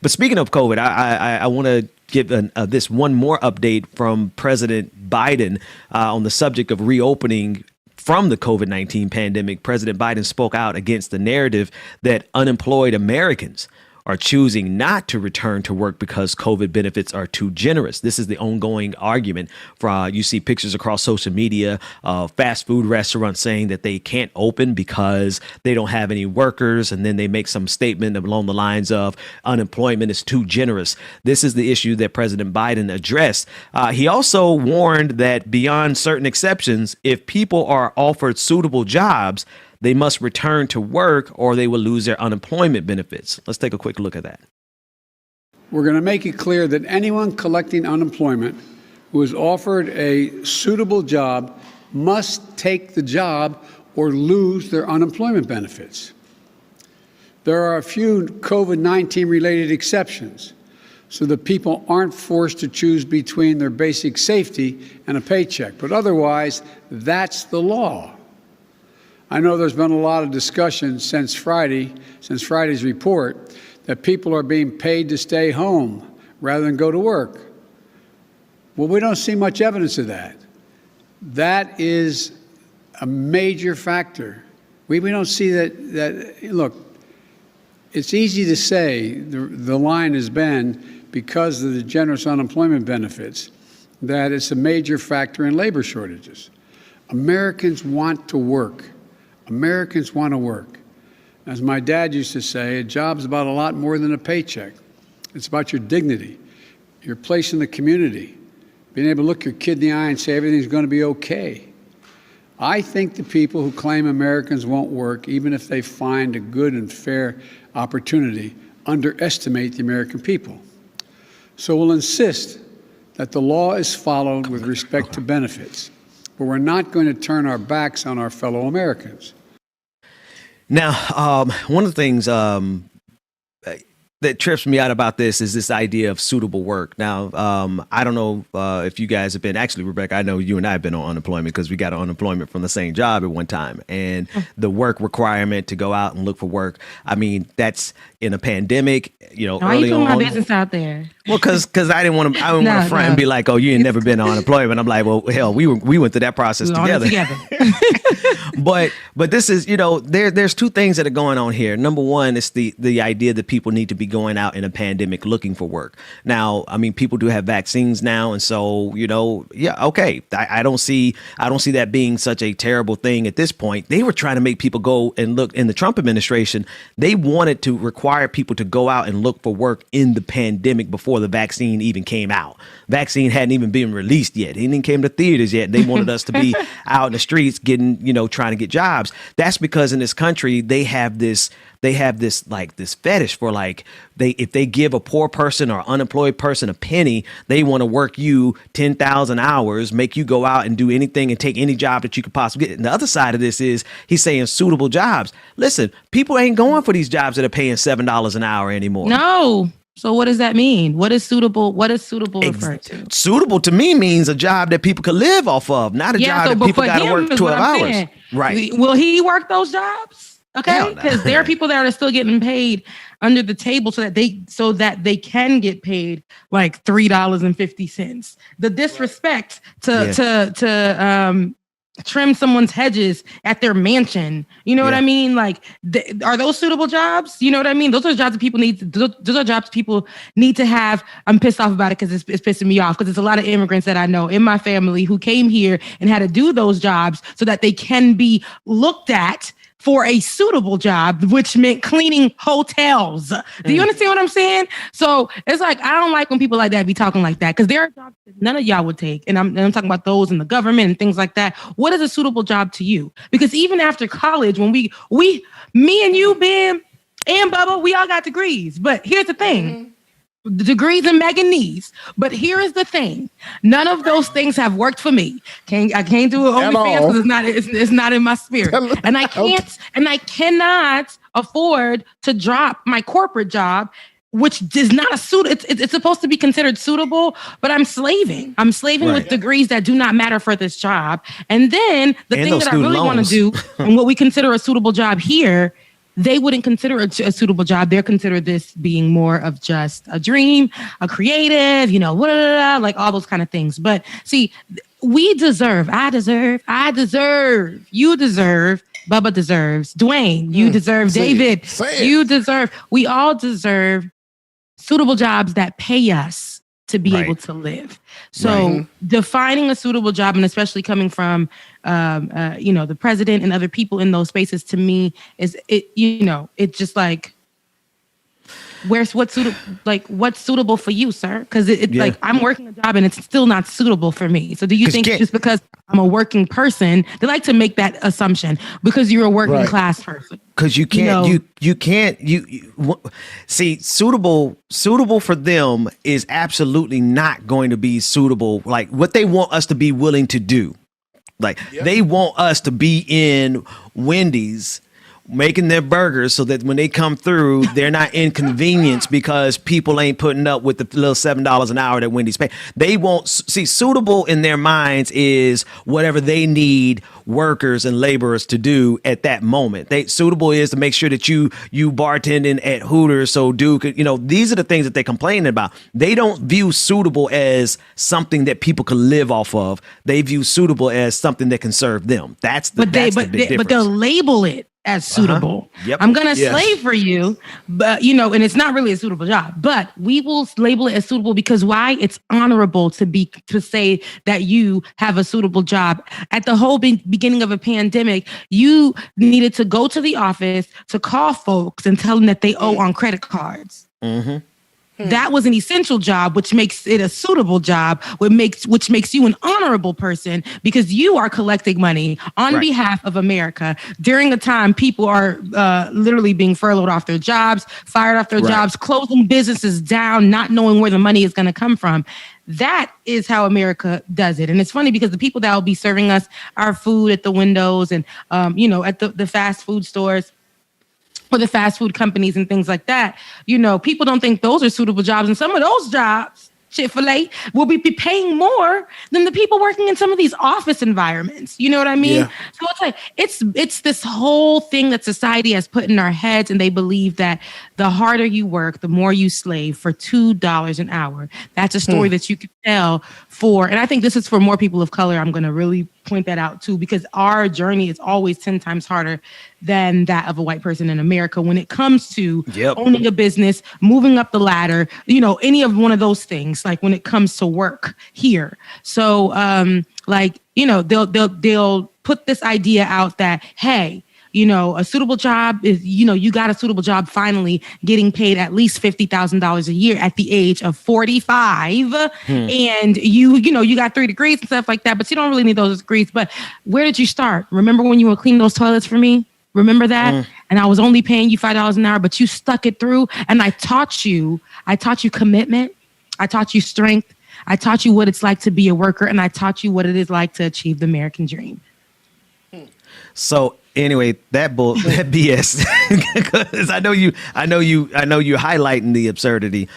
But speaking of COVID, I want to give this one more update from President Biden on the subject of reopening from the COVID-19 pandemic. President Biden spoke out against the narrative that unemployed Americans are choosing not to return to work because COVID benefits are too generous. This is the ongoing argument. You see pictures across social media of fast food restaurants saying that they can't open because they don't have any workers. And then they make some statement along the lines of unemployment is too generous. This is the issue that President Biden addressed. He also warned that beyond certain exceptions, if people are offered suitable jobs, they must return to work or they will lose their unemployment benefits. Let's take a quick look at that. We're going to make it clear that anyone collecting unemployment who is offered a suitable job must take the job or lose their unemployment benefits. There are a few COVID-19 related exceptions so that people aren't forced to choose between their basic safety and a paycheck. But otherwise, that's the law. I know there's been a lot of discussion since Friday's report, that people are being paid to stay home rather than go to work. Well, we don't see much evidence of that. That is a major factor. We don't see that. Look, it's easy to say the line has been because of the generous unemployment benefits that it's a major factor in labor shortages. Americans want to work. Americans want to work. As my dad used to say, a job's about a lot more than a paycheck. It's about your dignity, your place in the community, being able to look your kid in the eye and say everything's going to be okay. I think the people who claim Americans won't work, even if they find a good and fair opportunity, underestimate the American people. So we'll insist that the law is followed with respect to benefits, but we're not going to turn our backs on our fellow Americans. Now, one of the things that trips me out about this is this idea of suitable work. Now, I don't know if you guys have been, actually, Rebecca, I know you and I have been on unemployment because we got unemployment from the same job at one time. And the work requirement to go out and look for work, I mean, that's in a pandemic, Why early you put on. my business out there? Well, because I didn't want to front and be like, oh, you ain't never been on unemployment. I'm like, well, hell, we went through that process together. But this is, there's two things that are going on here. Number one, it's the idea that people need to be going out in a pandemic looking for work. Now, I mean, people do have vaccines now. And so, yeah, okay. I don't see that being such a terrible thing at this point. They were trying to make people go and look in the Trump administration. They wanted to require people to go out and look for work in the pandemic before the vaccine even came out. Vaccine hadn't even been released yet. It didn't came to theaters yet. They wanted us to be out in the streets getting, trying to get jobs. That's because in this country, they have this fetish for if they give a poor person or unemployed person a penny, they want to work you 10,000 hours, make you go out and do anything and take any job that you could possibly get. And the other side of this is he's saying suitable jobs. Listen, people ain't going for these jobs that are paying $7 an hour anymore. No. So what does that mean? What is suitable? What is suitable referred to? Suitable to me means a job that people could live off of, not a job that people got to work 12 hours. Right. Will he work those jobs? Okay, because there are people that are still getting paid under the table so that they can get paid like $3.50. The disrespect to trim someone's hedges at their mansion. You know what I mean? Like, are those suitable jobs? You know what I mean? Those are jobs that people need. Those are jobs people need to have. I'm pissed off about it because it's pissing me off because there's a lot of immigrants that I know in my family who came here and had to do those jobs so that they can be looked at for a suitable job, which meant cleaning hotels. Do you understand what I'm saying? So it's like, I don't like when people like that be talking like that because there are jobs that none of y'all would take. And I'm talking about those in the government and things like that. What is a suitable job to you? Because even after college, when me and you, Ben and Bubba, we all got degrees. But here's the thing. The degrees and manganese. But here is the thing. None of those things have worked for me. I can't do it OnlyFans because it's not in my spirit. And I can't and I cannot afford to drop my corporate job, which is not a suit. It's supposed to be considered suitable, but I'm slaving. I'm slaving with degrees that do not matter for this job. And then the thing that I really want to do and what we consider a suitable job here, they wouldn't consider a suitable job. They're considered this being more of just a dream, a creative, like all those kind of things. But see, we deserve, I deserve, you deserve, Bubba deserves, Dwayne, you deserve, David, you deserve, we all deserve suitable jobs that pay us to be able to live. So defining a suitable job, and especially coming from, the president and other people in those spaces, to me is it's just like, what's suitable for you, sir? Because it's like I'm working a job and it's still not suitable for me. So do you think just because I'm a working person, they like to make that assumption because you're a working class person? Because you can't, you can't see suitable for them is absolutely not going to be suitable. Like what they want us to be willing to do. Like they want us to be in Wendy's making their burgers so that when they come through, they're not inconvenienced because people ain't putting up with the little $7 an hour that Wendy's pay. They won't see suitable in their minds is whatever they need workers and laborers to do at that moment. Suitable is to make sure that you bartending at Hooters. So these are the things that they're complaining about. They don't view suitable as something that people can live off of. They view suitable as something that can serve them. That's the big difference. But they'll label it as suitable. I'm gonna slave for you, but and it's not really a suitable job, but we will label it as suitable because why? It's honorable to say that you have a suitable job. At the whole beginning of a pandemic, you needed to go to the office to call folks and tell them that they owe on credit cards. That was an essential job, which makes it a suitable job, which makes you an honorable person because you are collecting money on behalf of America during a time people are literally being furloughed off their jobs, fired off their jobs, closing businesses down, not knowing where the money is going to come from. That is how America does it. And it's funny because the people that will be serving us our food at the windows and, at the fast food stores, or the fast food companies and things like that, people don't think those are suitable jobs. And some of those jobs, Chick-fil-A, will be paying more than the people working in some of these office environments. You know what I mean? Yeah. So it's like, it's this whole thing that society has put in our heads, and they believe that the harder you work, the more you slave for $2 an hour. That's a story that you can tell and I think this is for more people of color. I'm going to really point that out too, because our journey is always 10 times harder than that of a white person in America when it comes to owning a business, moving up the ladder, any of one of those things, like when it comes to work here. So they'll put this idea out that, hey, a suitable job is, you got a suitable job finally getting paid at least $50,000 a year at the age of 45. And you got 3 degrees and stuff like that, but you don't really need those degrees. But where did you start? Remember when you were cleaning those toilets for me? Remember that? And I was only paying you $5 an hour, but you stuck it through. And I taught you commitment. I taught you strength. I taught you what it's like to be a worker. And I taught you what it is like to achieve the American dream. So anyway, that BS, because I know you highlighting the absurdity,